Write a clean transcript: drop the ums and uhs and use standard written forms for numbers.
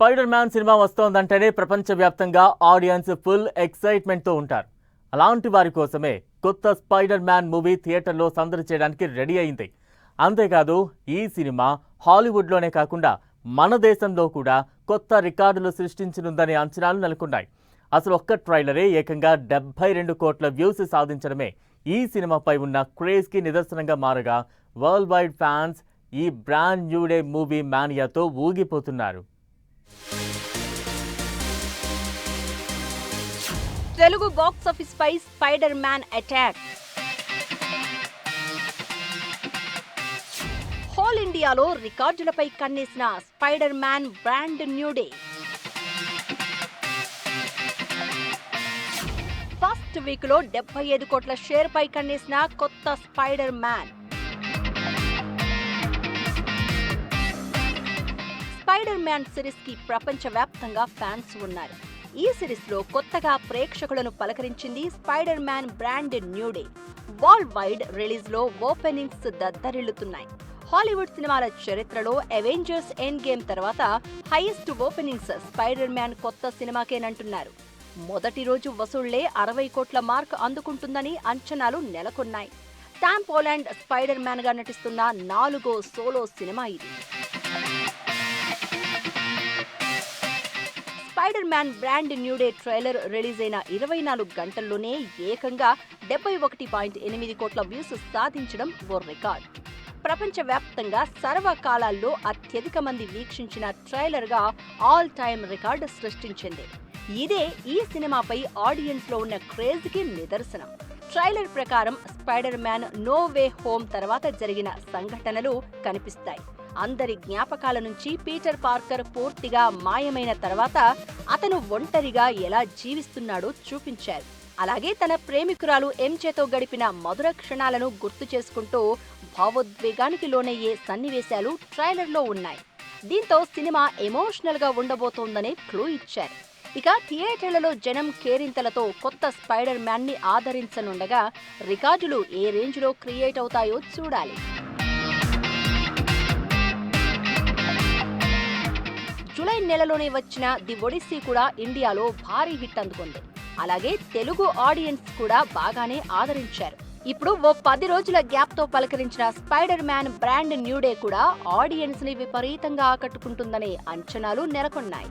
Spider man cinema వస్తోందంటేనే ప్రపంచవ్యాప్తంగా audience full ఎక్సైట్మెంట్తో ఉంటారు. అలాంటి వారి కోసమే కొత్త స్పైడర్ మ్యాన్ మూవీ థియేటర్లో సందడి చేయడానికి రెడీ అయింది. అంతేకాదు ఈ సినిమా హాలీవుడ్లోనే కాకుండా మన దేశంలో కూడా కొత్త రికార్డులు సృష్టించనుందనే అంచనాలు నెలకొన్నాయి. అసలు ఒక్క ట్రైలరే ఏకంగా 72 కోట్ల వ్యూస్ సాధించడమే ఈ సినిమాపై ఉన్న క్రేజ్కి నిదర్శనంగా మారగా వరల్డ్ వైడ్ ఫ్యాన్స్ ఈ బ్రాండ్ న్యూ డే మూవీ మానియాతో ఊగిపోతున్నారు. తెలుగు బాక్స్ ఆఫీస్ పై స్పైడర్ మ్యాన్ అటాక్. హోల్ ఇండియాలో రికార్డులపై కన్నేసిన Spider Man brand new day. First week లో 75 కోట్ల షేర్ పై కన్నేసిన కొత్త Spider Man. Spider Man series కి ప్రపంచవ్యాప్తంగా ఫ్యాన్స్ ఉన్నారు. ఈ సిరీస్ లో కొత్తగా ప్రేక్షకులను పలకరించింది Spider Man brand new day. World wide release లో ఓపెనింగ్స్ దద్దరిల్లుతున్నాయి. హాలీవుడ్ సినిమాల చరిత్రలో అవెంజర్స్ ఎండ్ గేమ్ తర్వాత హైయెస్ట్ ఓపెనింగ్స్ స్పైడర్ మ్యాన్ కొత్త సినిమాకేనంటున్నారు. మొదటి రోజు వసూళ్లే 60 కోట్ల మార్క్ అందుకుంటుందని అంచనాలు నెలకొన్నాయి. టామ్ హాలండ్ స్పైడర్ మ్యాన్ గా నటిస్తున్న 4వ సోలో సినిమా ఇది. Spider Man brand new day trailer release అయిన 24 గంటల్లోనే ఏకంగా 71.8 కోట్ల వ్యూస్ సాధించడం ఓ రికార్డ్. ప్రపంచవ్యాప్తంగా సర్వకాలాల్లో అత్యధిక మంది వీక్షించిన ట్రైలర్ గా ఆల్ టైమ్ రికార్డు సృష్టించింది. ఇదే ఈ సినిమాపై ఆడియన్స్ లో ఉన్న క్రేజ్ కి నిదర్శనం. ట్రైలర్ ప్రకారం spider man no way home తర్వాత జరిగిన సంఘటనలు కనిపిస్తాయి. అందరి జ్ఞాపకాల నుంచి పీటర్ పార్కర్ పూర్తిగా మాయమైన తర్వాత అతను ఒంటరిగా ఎలా జీవిస్తున్నాడో చూపించారు. అలాగే తన ప్రేమికురాలు ఎంజేతో గడిపిన మధుర క్షణాలను గుర్తు చేసుకుంటూ భావోద్వేగానికి లోనయ్యే సన్నివేశాలు ట్రైలర్లో ఉన్నాయి. దీంతో సినిమా ఎమోషనల్ గా ఉండబోతోందనే క్లూ ఇచ్చారు. ఇక థియేటర్లలో జనం కేరింతలతో కొత్త స్పైడర్ మ్యాన్ ని ఆదరించనుండగా రికార్డులు ఏ రేంజ్ లో క్రియేట్ అవుతాయో చూడాలి. జూలై నెలలోనే వచ్చిన ది ఒడిస్సీ కూడా ఇండియాలో భారీ హిట్ అందుకుంది. అలాగే తెలుగు ఆడియన్స్ కూడా బాగానే ఆదరించారు. ఇప్పుడు ఓ 10 రోజుల గ్యాప్ తో పలకరించిన Spider Man brand new Day కూడా ఆడియన్స్ ని విపరీతంగా ఆకట్టుకుంటుందనే అంచనాలు నెలకొన్నాయి.